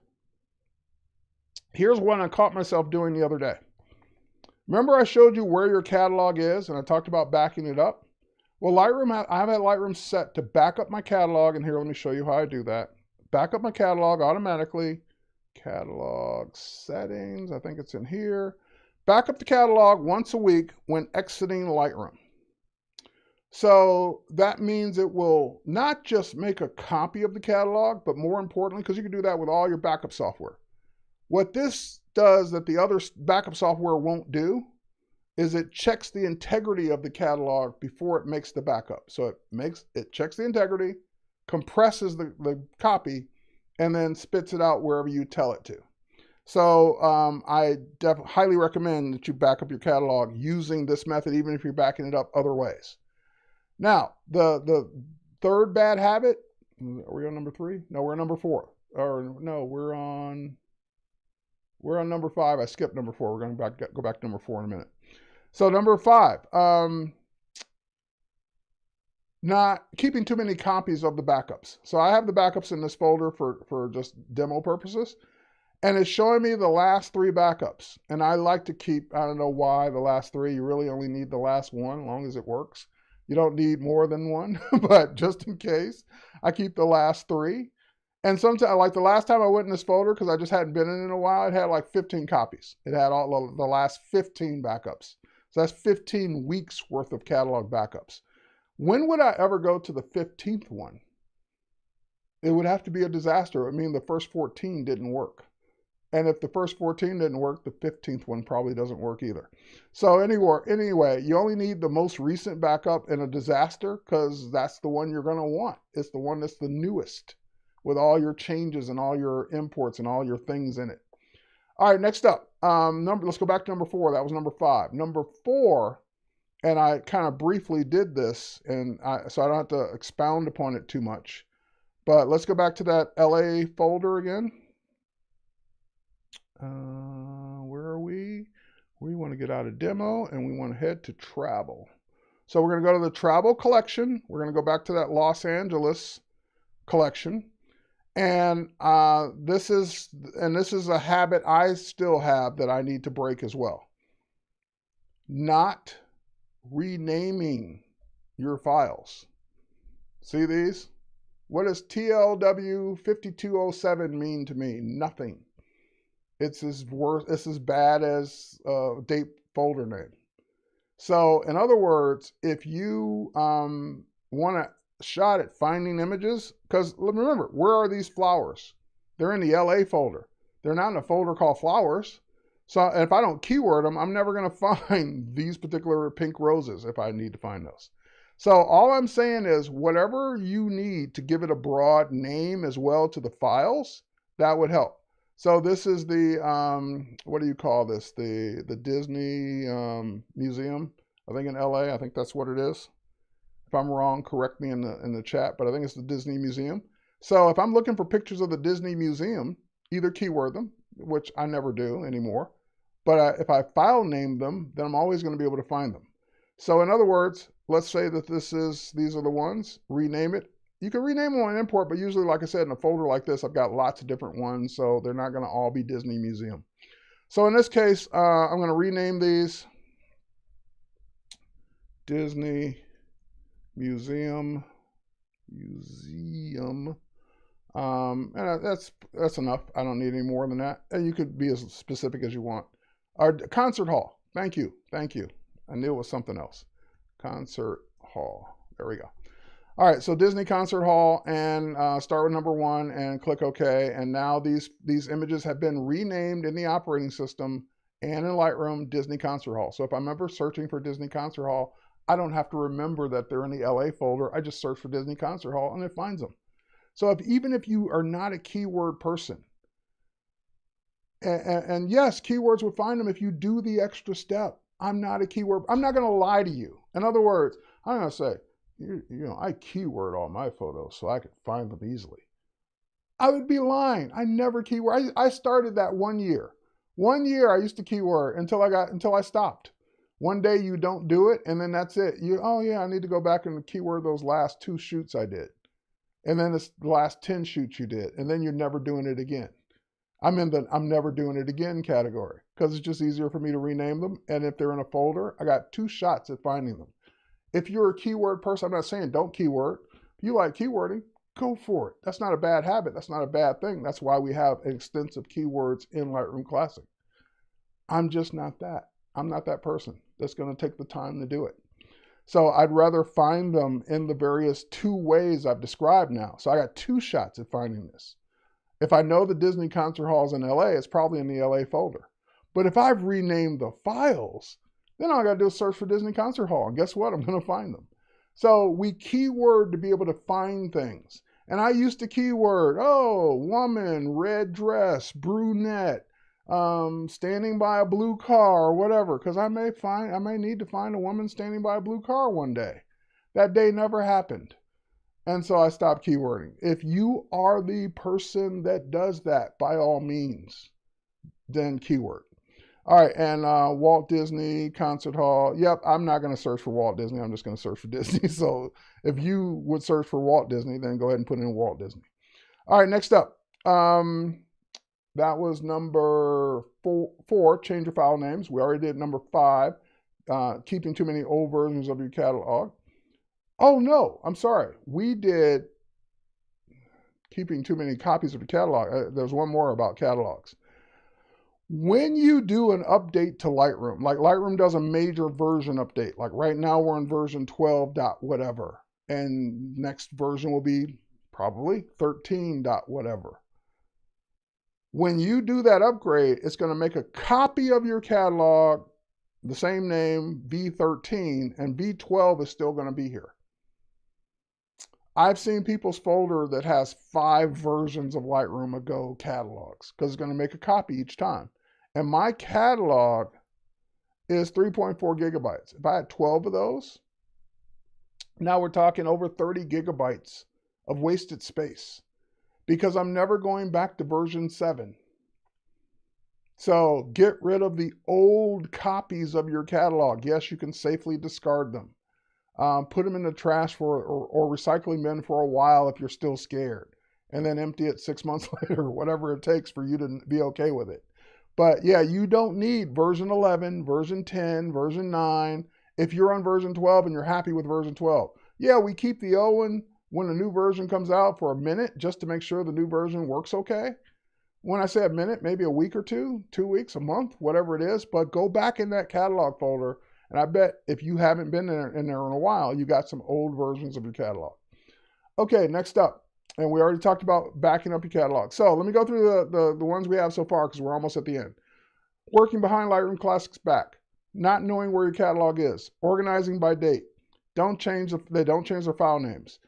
Here's one I caught myself doing the other day. Remember I showed you where your catalog is and I talked about backing it up? Well, Lightroom, I have Lightroom set to back up my catalog, and here, let me show you how I do that. Back up my catalog automatically. Catalog settings, I think it's in here. Back up the catalog once a week when exiting Lightroom. So that means it will not just make a copy of the catalog, but more importantly, because you can do that with all your backup software. What this does that the other backup software won't do is it checks the integrity of the catalog before it makes the backup. So it checks the integrity, compresses the copy, and then spits it out wherever you tell it to. So I highly recommend that you back up your catalog using this method, even if you're backing it up other ways. Now, the third bad habit, are we on number 3? No, we're on number 4. Or no, we're on number 5. I skipped number 4. We're going to go back to number 4 in a minute. So number 5, not keeping too many copies of the backups. So I have the backups in this folder for just demo purposes. And it's showing me the last 3 backups. And I like to keep, I don't know why, the last 3. You really only need the last one, as long as it works. You don't need more than one, but just in case, I keep the last 3. And sometimes, like the last time I went in this folder, because I just hadn't been in a while, it had like 15 copies. It had all the last 15 backups. So that's 15 weeks worth of catalog backups. When would I ever go to the 15th one? It would have to be a disaster. It would mean the first 14 didn't work. And if the first 14 didn't work, the 15th one probably doesn't work either. So anyway, you only need the most recent backup in a disaster because that's the one you're going to want. It's the one that's the newest with all your changes and all your imports and all your things in it. All right, next up, let's go back to number 4. That was number 5. Number 4, and I kind of briefly did this, and so I don't have to expound upon it too much. But let's go back to that LA folder again. Where are we? We want to get out of demo and we want to head to travel. So we're going to go to the travel collection. We're going to go back to that Los Angeles collection. And this is a habit I still have that I need to break as well. Not renaming your files. See these? What does TLW5207 mean to me? Nothing. It's as bad as date folder name. So in other words, if you want a shot at finding images, because remember, where are these flowers? They're in the LA folder. They're not in a folder called flowers. So if I don't keyword them, I'm never going to find these particular pink roses if I need to find those. So all I'm saying is whatever you need to give it a broad name as well to the files, that would help. So this is the, what do you call this? The Disney Museum, I think in LA. I think that's what it is. If I'm wrong, correct me in the chat, but I think it's the Disney Museum. So if I'm looking for pictures of the Disney Museum, either keyword them, which I never do anymore, but if I file name them, then I'm always going to be able to find them. So in other words, let's say that these are the ones, rename it. You can rename them on import, but usually, like I said, in a folder like this, I've got lots of different ones, so they're not going to all be Disney Museum. So in this case, I'm going to rename these Disney Museum, and that's enough. I don't need any more than that. And you could be as specific as you want. Our concert hall. Thank you. I knew it was something else. Concert hall. There we go. All right, so Disney Concert Hall, and start with number 1 and click OK. And now these images have been renamed in the operating system and in Lightroom Disney Concert Hall. So if I'm ever searching for Disney Concert Hall, I don't have to remember that they're in the LA folder. I just search for Disney Concert Hall and it finds them. So even if you are not a keyword person, and yes, keywords would find them if you do the extra step. I'm not a keyword. I'm not going to lie to you. In other words, I'm going to say, I keyword all my photos so I could find them easily. I would be lying. I never keyword. I started that 1 year. 1 year I used to keyword until I stopped. One day you don't do it, and then that's it. Oh yeah, I need to go back and keyword those last 2 shoots I did. And then it's the last 10 shoots you did, and then you're never doing it again. I'm in the I'm never doing it again category because it's just easier for me to rename them. And if they're in a folder, I got 2 shots at finding them. If you're a keyword person, I'm not saying don't keyword. If you like keywording, go for it. That's not a bad habit. That's not a bad thing. That's why we have extensive keywords in Lightroom Classic. I'm just not that. I'm not that person that's going to take the time to do it. So I'd rather find them in the various 2 ways I've described now. So I got 2 shots at finding this. If I know the Disney Concert Hall's in LA, it's probably in the LA folder. But if I've renamed the files, then all I gotta do is search for Disney Concert Hall. And guess what? I'm gonna find them. So we keyword to be able to find things. And I used to keyword, oh, woman, red dress, brunette, standing by a blue car or whatever, because I may need to find a woman standing by a blue car one day. That day never happened. And so I stopped keywording. If you are the person that does that, by all means, then keyword. All right, and Walt Disney Concert Hall. Yep, I'm not going to search for Walt Disney. I'm just going to search for Disney. So if you would search for Walt Disney, then go ahead and put in Walt Disney. All right, next up. That was number 4, change your file names. We already did number 5, keeping too many old versions of your catalog. Oh, no, I'm sorry. We did keeping too many copies of your catalog. There's one more about catalogs. When you do an update to Lightroom, like Lightroom does a major version update, like right now we're on version 12 dot whatever, and next version will be probably 13 dot whatever. When you do that upgrade, it's going to make a copy of your catalog, the same name, V13, and V12 is still going to be here. I've seen people's folder that has 5 versions of Lightroom ago catalogs because it's going to make a copy each time. And my catalog is 3.4 gigabytes. If I had 12 of those, now we're talking over 30 gigabytes of wasted space because I'm never going back to version 7. So get rid of the old copies of your catalog. Yes, you can safely discard them. Put them in the trash or recycling bin for a while if you're still scared, and then empty it 6 months later, whatever it takes for you to be okay with it. But yeah, you don't need version 11, version 10, version 9. If you're on version 12 and you're happy with version 12. Yeah, we keep the old one when a new version comes out for a minute just to make sure the new version works okay. When I say a minute, maybe a week or 2, 2 weeks, a month, whatever it is. But go back in that catalog folder, and I bet if you haven't been in there in a while, you got some old versions of your catalog. Okay, next up. And we already talked about backing up your catalog. So let me go through the ones we have so far because we're almost at the end. Working behind Lightroom Classic's back. Not knowing where your catalog is. Organizing by date. They don't change their file names.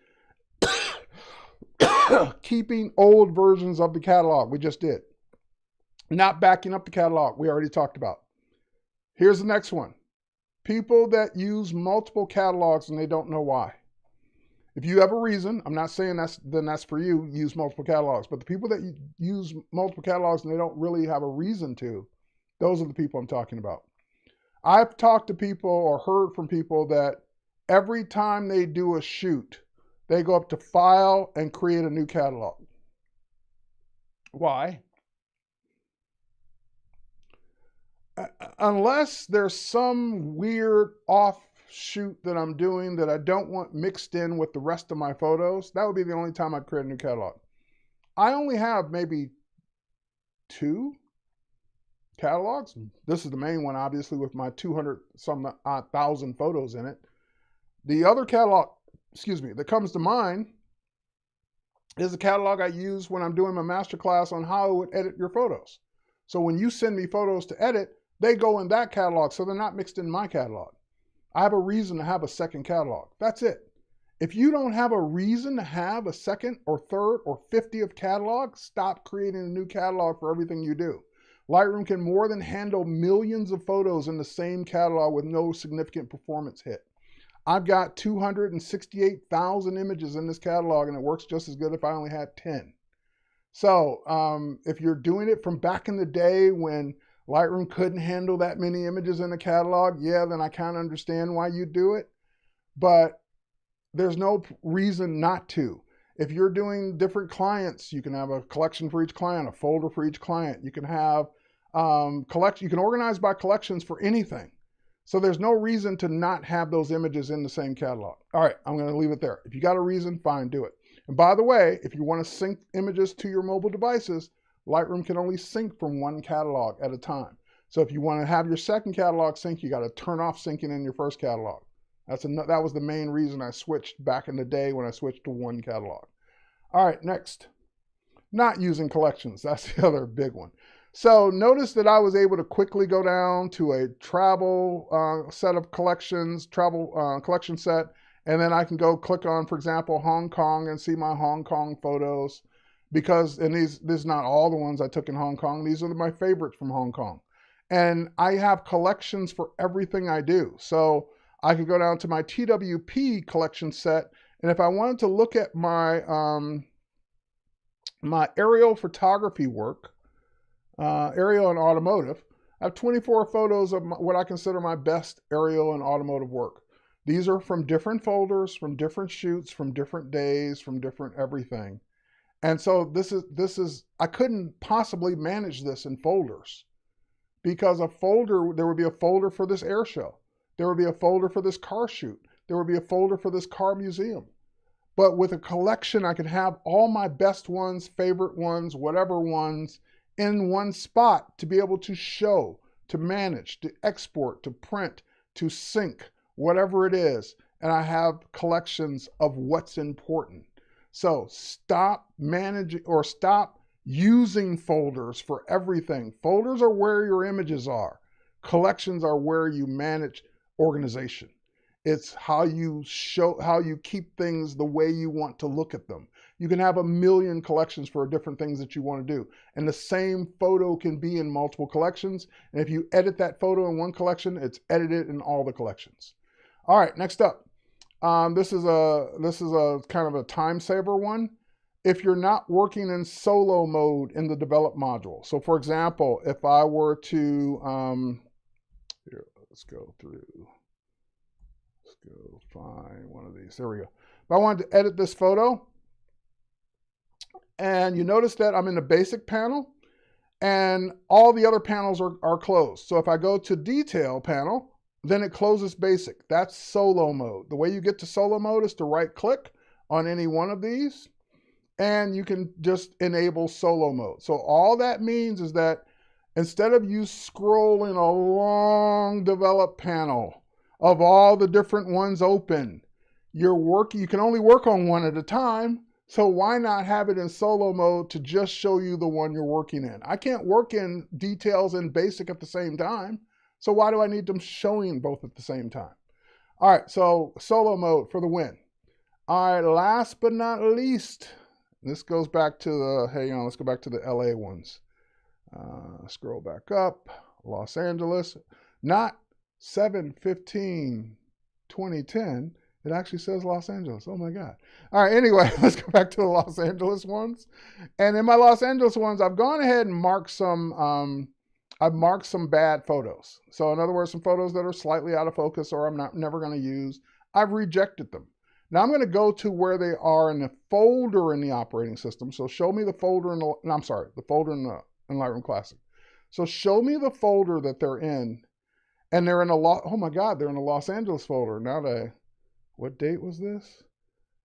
Keeping old versions of the catalog. We just did. Not backing up the catalog. We already talked about. Here's the next one. People that use multiple catalogs and they don't know why. If you have a reason, I'm not saying that's for you, use multiple catalogs, but the people that use multiple catalogs and they don't really have a reason to, those are the people I'm talking about. I've talked to people or heard from people that every time they do a shoot, they go up to File and create a new catalog. Why? Unless there's some weird offshoot that I'm doing that I don't want mixed in with the rest of my photos, that would be the only time I'd create a new catalog. I only have maybe 2 catalogs. This is the main one, obviously, with my 200-some-thousand photos in it. The other catalog, that comes to mind is the catalog I use when I'm doing my masterclass on how I would edit your photos. So when you send me photos to edit, they go in that catalog, so they're not mixed in my catalog. I have a reason to have a second catalog. That's it. If you don't have a reason to have a second or third or 50th catalog, stop creating a new catalog for everything you do. Lightroom can more than handle millions of photos in the same catalog with no significant performance hit. I've got 268,000 images in this catalog, and it works just as good if I only had 10. So if you're doing it from back in the day when Lightroom couldn't handle that many images in the catalog, yeah, then I kind of understand why you do it. But there's no reason not to. If you're doing different clients, you can have a collection for each client, a folder for each client. You can have you can organize by collections for anything. So there's no reason to not have those images in the same catalog. All right, I'm going to leave it there. If you got a reason, fine, do it. And by the way, if you want to sync images to your mobile devices, Lightroom can only sync from one catalog at a time. So if you want to have your second catalog sync, you got to turn off syncing in your first catalog. That was the main reason I switched back in the day when I switched to one catalog. All right, next. Not using collections. That's the other big one. So notice that I was able to quickly go down to a travel set of collections, travel collection set, and then I can go click on, for example, Hong Kong and see my Hong Kong photos because, and these are not all the ones I took in Hong Kong. These are my favorites from Hong Kong. And I have collections for everything I do. So I could go down to my TWP collection set, and if I wanted to look at my my aerial photography work, aerial and automotive, I have 24 photos of what I consider my best aerial and automotive work. These are from different folders, from different shoots, from different days, from different everything. And so this is I couldn't possibly manage this in folders because there would be a folder for this air show. There would be a folder for this car shoot. There would be a folder for this car museum. But with a collection, I could have all my best ones, favorite ones, whatever ones in one spot to be able to show, to manage, to export, to print, to sync, whatever it is. And I have collections of what's important. So stop managing or stop using folders for everything. Folders are where your images are. Collections are where you manage organization. It's how you keep things the way you want to look at them. You can have a million collections for different things that you want to do. And the same photo can be in multiple collections. And if you edit that photo in one collection, it's edited in all the collections. All right, next up. This is a kind of a time saver one. If you're not working in solo mode in the develop module. So for example, if I were to, here, let's go find one of these. There we go. If I wanted to edit this photo, and you notice that I'm in the basic panel, and all the other panels are closed. So if I go to detail panel, then it closes basic. That's solo mode. The way you get to solo mode is to right click on any one of these, and you can just enable solo mode. So all that means is that instead of you scrolling a long develop panel of all the different ones open, you can only work on one at a time. So why not have it in solo mode to just show you the one you're working in? I can't work in details and basic at the same time. So why do I need them showing both at the same time? All right, so solo mode for the win. All right, last but not least, this goes back to the, hang on, let's go back to the LA ones. Scroll back up, Los Angeles, not 7/15/2010. It actually says Los Angeles. Oh my God. All right, anyway, let's go back to the Los Angeles ones. And in my Los Angeles ones, I've gone ahead and marked some, I've marked some bad photos. So in other words, some photos that are slightly out of focus or I'm never going to use, I've rejected them. Now I'm going to go to where they are in the folder in the operating system. So show me the folder in the folder in Lightroom Classic. So show me the folder that they're in. And they're in oh my God, they're in the Los Angeles folder, not a, what date was this?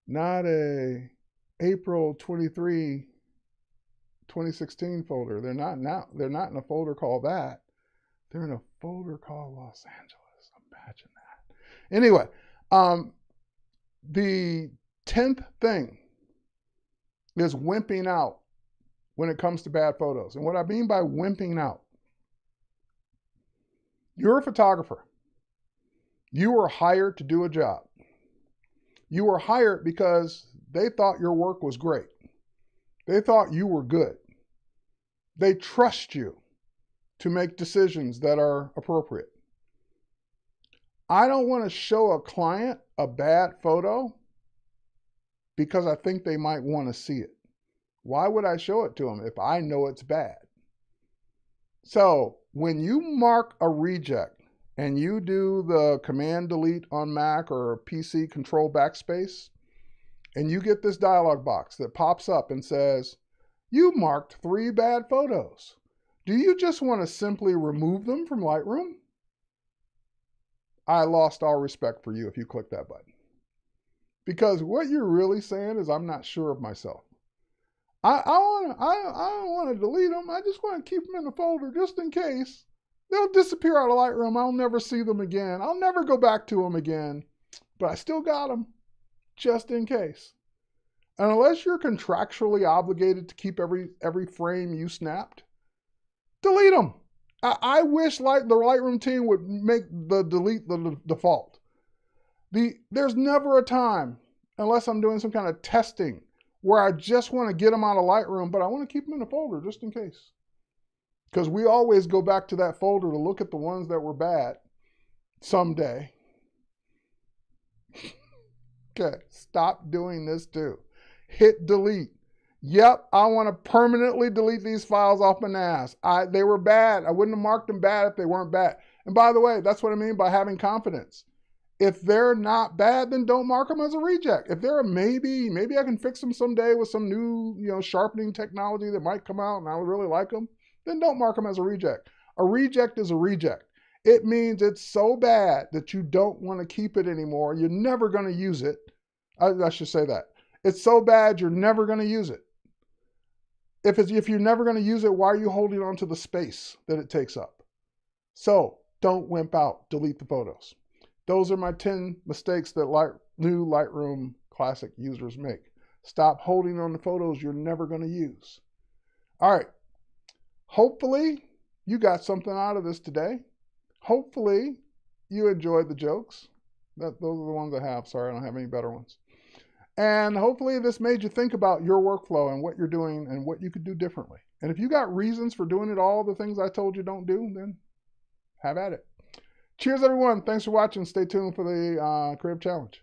Not a April 23, 2016 folder. They're not in a folder called that. They're in a folder called Los Angeles. Imagine that. Anyway, the 10th thing is wimping out when it comes to bad photos. And what I mean by wimping out, you're a photographer. You were hired to do a job. You were hired because they thought your work was great. They thought you were good. They trust you to make decisions that are appropriate. I don't want to show a client a bad photo because I think they might want to see it. Why would I show it to them if I know it's bad? So when you mark a reject and you do the Command Delete on Mac or PC Control Backspace, and you get this dialog box that pops up and says, you marked 3 bad photos. Do you just want to simply remove them from Lightroom? I lost all respect for you if you click that button. Because what you're really saying is I'm not sure of myself. I don't want to delete them. I just want to keep them in the folder just in case. They'll disappear out of Lightroom. I'll never see them again. I'll never go back to them again. but I still got them just in case. And unless you're contractually obligated to keep every frame you snapped, delete them. I wish the Lightroom team would make the delete the default. There's never a time, unless I'm doing some kind of testing, where I just want to get them out of Lightroom, but I want to keep them in a folder just in case. Because we always go back to that folder to look at the ones that were bad someday. Okay, stop doing this too. Hit delete. Yep, I want to permanently delete these files off my NAS. They were bad. I wouldn't have marked them bad if they weren't bad. And by the way, that's what I mean by having confidence. If they're not bad, then don't mark them as a reject. If they're a maybe I can fix them someday with some new, sharpening technology that might come out and I would really like them, then don't mark them as a reject. A reject is a reject. It means it's so bad that you don't want to keep it anymore. You're never going to use it. I should say that. It's so bad you're never going to use it. If you're never going to use it, why are you holding on to the space that it takes up? So don't wimp out. Delete the photos. Those are my 10 mistakes that new Lightroom Classic users make. Stop holding on to photos you're never going to use. All right. Hopefully you got something out of this today. Hopefully you enjoyed the jokes. Those are the ones I have. Sorry, I don't have any better ones. And hopefully this made you think about your workflow and what you're doing and what you could do differently. And if you got reasons for doing it all the things I told you don't do, then have at it. Cheers, everyone. Thanks for watching. Stay tuned for the Creative Challenge.